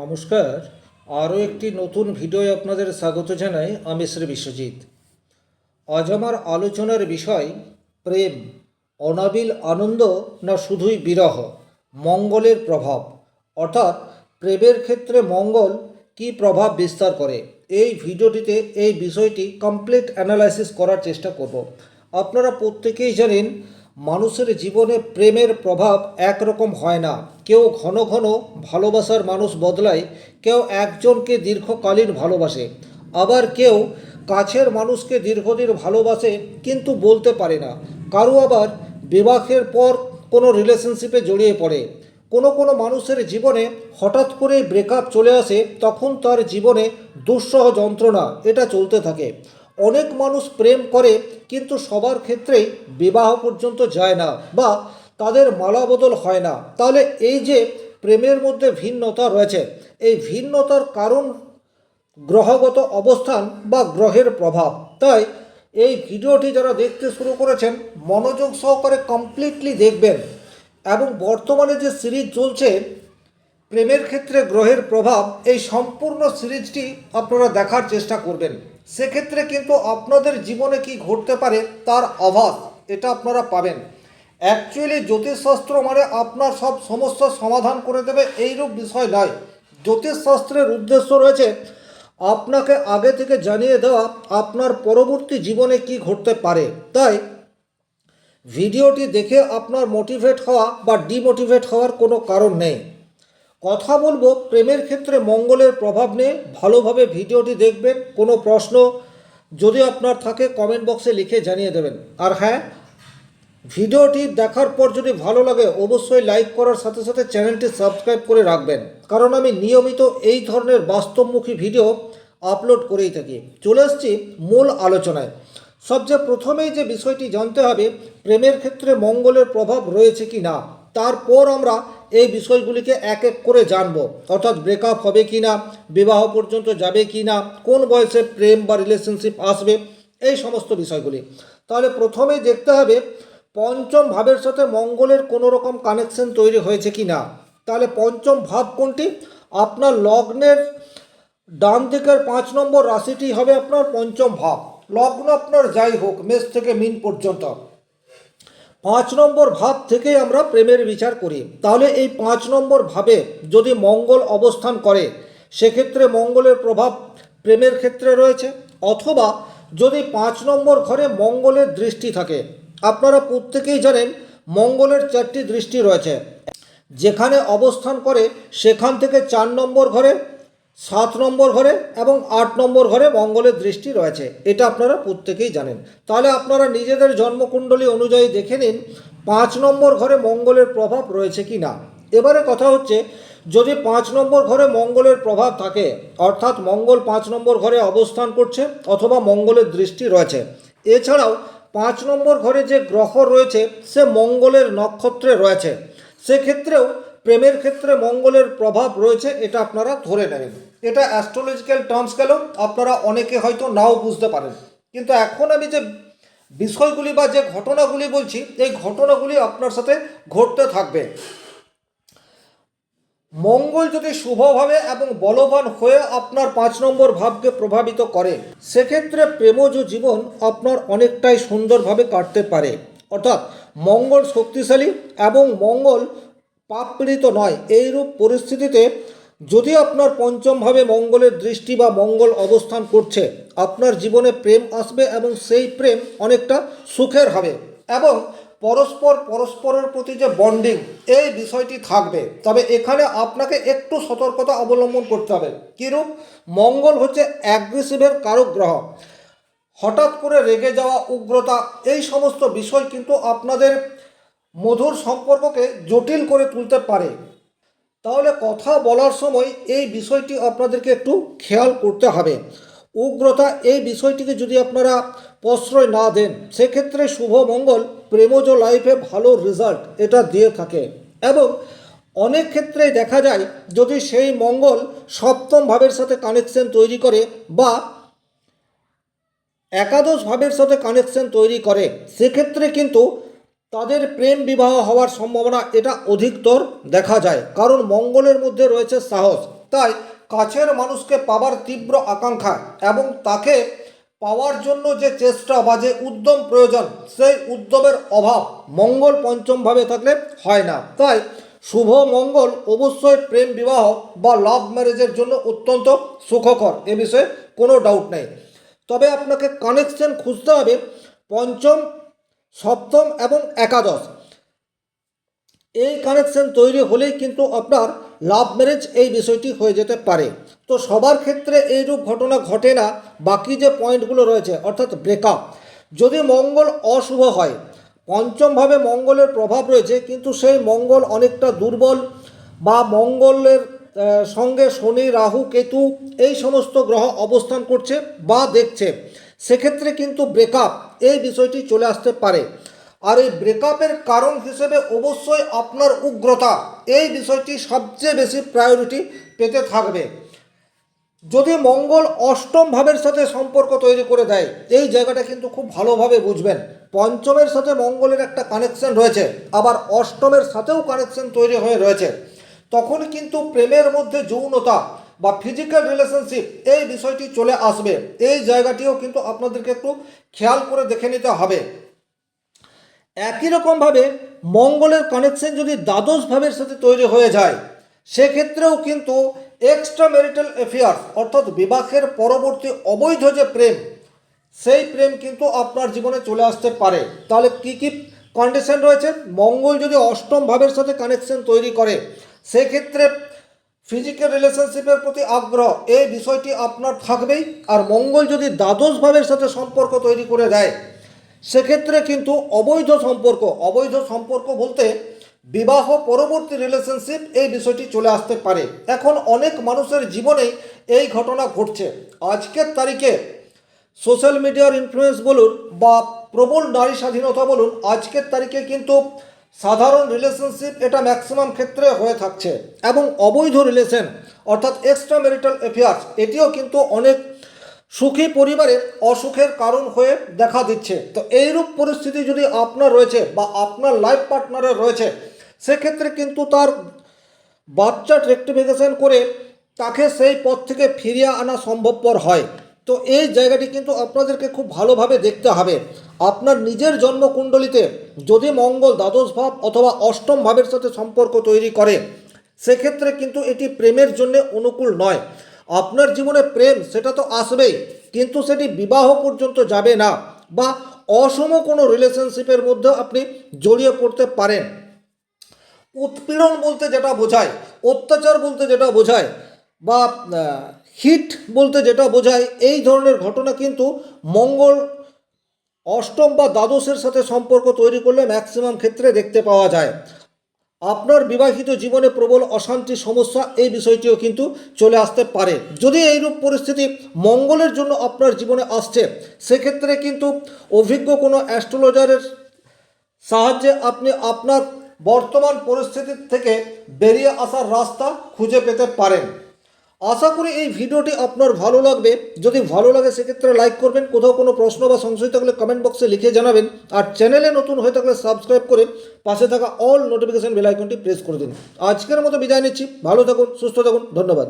নমস্কার। আরও একটি নতুন ভিডিওয় আপনাদের স্বাগত জানাই। আমি শ্রী বিশ্বজিৎ। আজ আমার আলোচনার বিষয় প্রেম, অনাবিল আনন্দ না শুধুই বিরহ, মঙ্গলের প্রভাব, অর্থাৎ প্রেমের ক্ষেত্রে মঙ্গল কী প্রভাব বিস্তার করে। এই ভিডিওটিতে এই বিষয়টি কমপ্লিট অ্যানালাইসিস করার চেষ্টা করব। আপনারা প্রত্যেকেই জানেন মানুষের জীবনে প্রেমের প্রভাব একরকম হয় না। কেউ ঘন ঘন ভালোবাসার মানুষ বদলায়, কেউ একজনকে দীর্ঘকালীন ভালোবাসে, আবার কেউ কাছের মানুষকে দীর্ঘদিন ভালোবাসে কিন্তু বলতে পারে না। কারো আবার বিবাহের পর কোনো রিলেশনশিপে জড়িয়ে পড়ে। কোনো কোনো মানুষের জীবনে হঠাৎ করে ব্রেকআপ চলে আসে, তখন তার জীবনে দুঃসহ যন্ত্রণা এটা চলতে থাকে। অনেক মানুষ প্রেম করে কিন্তু সবার ক্ষেত্রেই বিবাহ পর্যন্ত যায় না বা তাদের মালাবদল হয় না। তাহলে এই যে প্রেমের মধ্যে ভিন্নতা রয়েছে, এই ভিন্নতার কারণ গ্রহগত অবস্থান বা গ্রহের প্রভাব। তাই এই ভিডিওটি যারা দেখতে শুরু করেছেন মনোযোগ সহকারে কমপ্লিটলি দেখবেন এবং বর্তমানে যে সিরিজ চলছে প্রেমের ক্ষেত্রে গ্রহের প্রভাব, এই সম্পূর্ণ সিরিজটি আপনারা দেখার চেষ্টা করবেন। সেক্ষেত্রে কিন্তু আপনাদের জীবনে কি ঘটতে পারে তার আভাস এটা আপনারা পাবেন। অ্যাকচুয়ালি জ্যোতিষশাস্ত্র মানে আপনার সব সমস্যার সমাধান করে দেবে এইরূপ বিষয় নয়। জ্যোতিষশাস্ত্রের উদ্দেশ্য রয়েছে আপনাকে আগে থেকে জানিয়ে দেওয়া আপনার পরবর্তী জীবনে কি ঘটতে পারে। তাই ভিডিওটি দেখে আপনার মোটিভেট হওয়া বা ডিমোটিভেট হওয়ার কোনো কারণ নেই। কথা বলবো প্রেমের ক্ষেত্রে মঙ্গলের প্রভাব নিয়ে। ভালোভাবে ভিডিওটি দেখবেন। কোনো প্রশ্ন যদি আপনার থাকে কমেন্ট বক্সে লিখে জানিয়ে দেবেন। আর হ্যাঁ, ভিডিওটি দেখার পর যদি ভালো লাগে অবশ্যই লাইক করার সাথে সাথে চ্যানেলটি সাবস্ক্রাইব করে রাখবেন, কারণ আমি নিয়মিত এই ধরনের বাস্তবমুখী ভিডিও আপলোড করেই থাকি। চলে আসছি মূল আলোচনায়। সবচেয়ে প্রথমেই যে বিষয়টি জানতে হবে প্রেমের ক্ষেত্রে মঙ্গলের প্রভাব রয়েছে কি না, তারপর আমরা এই বিষয়গুলিকে এক এক করে জানব। অর্থাৎ ব্রেকআপ হবে কি না, বিবাহ পর্যন্ত যাবে কি না, কোন বয়সে প্রেম বা রিলেশনশিপ আসবে, এই সমস্ত বিষয়গুলি। তাহলে প্রথমেই দেখতে হবে পঞ্চম ভাবের সাথে মঙ্গলের কোনো রকম কানেকশন তৈরি হয়েছে কি না। তাহলে পঞ্চম ভাব কোনটি? আপনার লগ্নের ডান দিকের 5 নম্বর রাশিটি হবে আপনার পঞ্চম ভাব। লগ্ন আপনার যাই হোক, মেষ থেকে মীন পর্যন্ত 5 নম্বর ভাব থেকেই আমরা প্রেমের বিচার করি। তাহলে এই 5 নম্বর ভাবে যদি মঙ্গল অবস্থান করে সেক্ষেত্রে মঙ্গলের প্রভাব প্রেমের ক্ষেত্রে রয়েছে। অথবা যদি 5 নম্বর ঘরে মঙ্গলের দৃষ্টি থাকে, আপনারা প্রত্যেকেই জানেন মঙ্গলের 4টি দৃষ্টি রয়েছে। যেখানে অবস্থান করে সেখান থেকে 4 নম্বর ঘরে, 7 নম্বর ঘরে এবং 8 নম্বর ঘরে মঙ্গলের দৃষ্টি রয়েছে। এটা আপনারা প্রত্যেকেই জানেন। তাহলে আপনারা নিজেদের জন্মকুণ্ডলী অনুযায়ী দেখে নিন 5 নম্বর ঘরে মঙ্গলের প্রভাব রয়েছে কি না। এবারে কথা হচ্ছে যদি 5 নম্বর ঘরে মঙ্গলের প্রভাব থাকে, অর্থাৎ মঙ্গল 5 নম্বর ঘরে অবস্থান করছে অথবা মঙ্গলের দৃষ্টি রয়েছে, এছাড়াও 5 নম্বর ঘরে যে গ্রহ রয়েছে সে মঙ্গলের নক্ষত্রে রয়েছে, সেক্ষেত্রেও প্রেমের ক্ষেত্রে মঙ্গলের প্রভাব রয়েছে, এটা আপনারা ধরে নেবেন। এটা অ্যাস্ট্রোলজিক্যাল টার্মস গেল, আপনারা অনেকে হয়তো নাও বুঝতে পারেন। কিন্তু এখন আমি যে বিষয়গুলি বা যে ঘটনাগুলি বলছি এই ঘটনাগুলি আপনার সাথে ঘটতে থাকবে। মঙ্গল যদি শুভভাবে এবং বলবান হয়ে আপনার 5 নম্বর ভাবকে প্রভাবিত করে সেক্ষেত্রে প্রেমজ জীবন আপনার অনেকটাই সুন্দরভাবে কাটতে পারে। অর্থাৎ মঙ্গল শক্তিশালী এবং মঙ্গল পাপপীড়িত নয়। এইরূপ পরিস্থিতিতে যদি আপনার পঞ্চমভাবে মঙ্গলের দৃষ্টি বা মঙ্গল অবস্থান করছে, আপনার জীবনে প্রেম আসবে এবং সেই প্রেম অনেকটা সুখের হবে এবং পরস্পরের প্রতি যে বন্ডিং এই বিষয়টি থাকবে। তবে এখানে আপনাকে একটু সতর্কতা অবলম্বন করতে হবে। কীরূপ? মঙ্গল হচ্ছে অ্যাগ্রেসিভের কারক গ্রহ। হঠাৎ করে রেগে যাওয়া, উগ্রতা, এই সমস্ত বিষয় কিন্তু আপনাদের মধুর সম্পর্ককে জটিল করে তুলতে পারে। তাহলে কথা বলার সময় এই বিষয়টি আপনাদেরকে একটু খেয়াল করতে হবে। উগ্রতা এই বিষয়টিকে যদি আপনারা প্রশ্রয় না দেন সেক্ষেত্রে শুভ মঙ্গল প্রেমজ লাইফে ভালো রেজাল্ট এটা দিয়ে থাকে। এবং অনেক ক্ষেত্রেই দেখা যায় যদি সেই মঙ্গল সপ্তম ভাবের সাথে কানেকশন তৈরি করে বা একাদশ ভাবের সাথে কানেকশন তৈরি করে সেক্ষেত্রে কিন্তু তাদের প্রেম বিবাহ হওয়ার সম্ভাবনা এটা অধিকতর দেখা যায়। কারণ মঙ্গলের মধ্যে রয়েছে সাহস। তাই কাছের মানুষকে পাওয়ার তীব্র আকাঙ্ক্ষা এবং তাকে পাওয়ার জন্য যে চেষ্টা বা যে উদ্যম প্রয়োজন, সেই উদ্যমের অভাব মঙ্গল পঞ্চমভাবে থাকলে হয় না। তাই শুভ মঙ্গল অবশ্যই প্রেম বিবাহ বা লাভ ম্যারেজের জন্য অত্যন্ত সুখকর, এ বিষয়ে কোনো ডাউট নেই। তবে আপনাকে কানেকশন খুঁজতে হবে পঞ্চম, সপ্তম এবং একাদশ। এই কানেকশন তৈরি হলেই কিন্তু আপনার লাভ ম্যারেজ এই বিষয়টি হয়ে যেতে পারে। তো সবার ক্ষেত্রে এইরূপ ঘটনা ঘটে না। বাকি যে পয়েন্টগুলো রয়েছে অর্থাৎ ব্রেকআপ, যদি মঙ্গল অশুভ হয়, পঞ্চমভাবে মঙ্গলের প্রভাব রয়েছে কিন্তু সেই মঙ্গল অনেকটা দুর্বল বা মঙ্গলের সঙ্গে শনি, রাহু, কেতু এই সমস্ত গ্রহ অবস্থান করছে বা দেখছে, সেক্ষেত্রে কিন্তু ব্রেকআপ এই বিষয়টি চলে আসতে পারে। আর এই ব্রেকআপের কারণ হিসেবে অবশ্যই আপনার উগ্রতা, এই বিষয়টি সবচেয়ে বেশি প্রায়োরিটি পেতে থাকবে। যদি মঙ্গল অষ্টম ভাবের সাথে সম্পর্ক তৈরি করে দেয়, এই জায়গাটা কিন্তু খুব ভালোভাবে বুঝবেন। পঞ্চমের সাথে মঙ্গলের একটা কানেকশন রয়েছে, আবার অষ্টমের সাথেও কানেকশন তৈরি হয়ে রয়েছে, তখন কিন্তু প্রেমের মধ্যে যৌনতা বা ফিজিক্যাল রিলেশনশিপ এই বিষয়টি চলে আসবে। এই জায়গাটিও কিন্তু আপনাদেরকে একটু খেয়াল করে দেখে নিতে হবে। একই রকমভাবে মঙ্গলের কানেকশন যদি দ্বাদশ ভাবের সাথে তৈরি হয়ে যায়, সেক্ষেত্রেও কিন্তু এক্সট্রা ম্যারিটাল অ্যাফেয়ার্স অর্থাৎ বিবাহের পরবর্তী অবৈধ যে প্রেম, সেই প্রেম কিন্তু আপনার জীবনে চলে আসতে পারে। তাহলে কি কি কন্ডিশন রয়েছে? মঙ্গল যদি অষ্টম ভাবের সাথে কানেকশন তৈরি করে, সেক্ষেত্রে ফিজিক্যাল রিলেশনশিপের প্রতি আগ্রহ এই বিষয়টি আপনার থাকবেই। আর মঙ্গল যদি দ্বাদশ ভাবের সাথে সম্পর্ক তৈরি করে দেয়, সেক্ষেত্রে কিন্তু অবৈধ সম্পর্ক বলতে বিবাহ পরবর্তী রিলেশনশিপ এই বিষয়টি চলে আসতে পারে। এখন অনেক মানুষের জীবনেই এই ঘটনা ঘটছে। আজকের তারিখে সোশ্যাল মিডিয়ার ইনফ্লুয়েন্স বলুন বা প্রবল নারী স্বাধীনতা বলুন, আজকের তারিখে কিন্তু সাধারণ রিলেশনশিপ এটা ম্যাক্সিমাম ক্ষেত্রে হয়ে থাকছে, এবং অবৈধ রিলেশন অর্থাৎ এক্সট্রা ম্যারিটাল অ্যাফেয়ার্স এটিও কিন্তু অনেক সুখী পরিবারের অসুখের কারণ হয়ে দেখা দিচ্ছে। তো এইরূপ পরিস্থিতি যদি আপনার রয়েছে বা আপনার লাইফ পার্টনারের রয়েছে, সেক্ষেত্রে কিন্তু তার বাচ্চা রেকটিফিকেশন করে তাকে সেই পথ থেকে ফিরিয়ে আনা সম্ভবপর হয়। তো এই জায়গাটি কিন্তু আপনাদেরকে খুব ভালোভাবে দেখতে হবে। আপনার নিজের জন্মকুণ্ডলিতে যদি মঙ্গল দ্বাদশ ভাব অথবা অষ্টম ভাবের সাথে সম্পর্ক তৈরি করে, সেক্ষেত্রে কিন্তু এটি প্রেমের জন্য অনুকূল নয়। আপনার জীবনে প্রেম সেটা তো আসবেই, কিন্তু সেটি বিবাহ পর্যন্ত যাবে না, বা অসম কোনো রিলেশনশিপের মধ্যে আপনি জড়িয়ে পড়তে পারেন। উৎপীড়ন বলতে যেটা বোঝায়, অত্যাচার বলতে যেটা বোঝায়, বা হিট বলতে যেটা বোঝায়, এই ধরনের ঘটনা কিন্তু মঙ্গল অষ্টম বা দ্বাদশের সাথে সম্পর্ক তৈরি করলে ম্যাক্সিমাম ক্ষেত্রে দেখতে পাওয়া যায়। আপনার বিবাহিত জীবনে প্রবল অশান্তি, সমস্যা এই বিষয়টিও কিন্তু চলে আসতে পারে। যদি এইরূপ পরিস্থিতি মঙ্গলের জন্য আপনার জীবনে আসছে, সেক্ষেত্রে কিন্তু অভিজ্ঞ কোনো অ্যাস্ট্রোলজারের সাহায্যে আপনি আপনার বর্তমান পরিস্থিতি থেকে বেরিয়ে আসার রাস্তা খুঁজে পেতে পারেন। আশা করি এই ভিডিওটি আপনার ভালো লাগবে। যদি ভালো লাগে সেক্ষেত্রে লাইক করবেন, কোথাও কোনো প্রশ্ন বা সংশয় থাকলে কমেন্ট বক্সে লিখে জানাবেন, আর চ্যানেলে নতুন হয়ে থাকলে সাবস্ক্রাইব করে পাশে থাকা অল নোটিফিকেশন বেল আইকনটি প্রেস করে দিন। আজকের মতো বিদায় নিচ্ছি। ভালো থাকুন, সুস্থ থাকুন, ধন্যবাদ।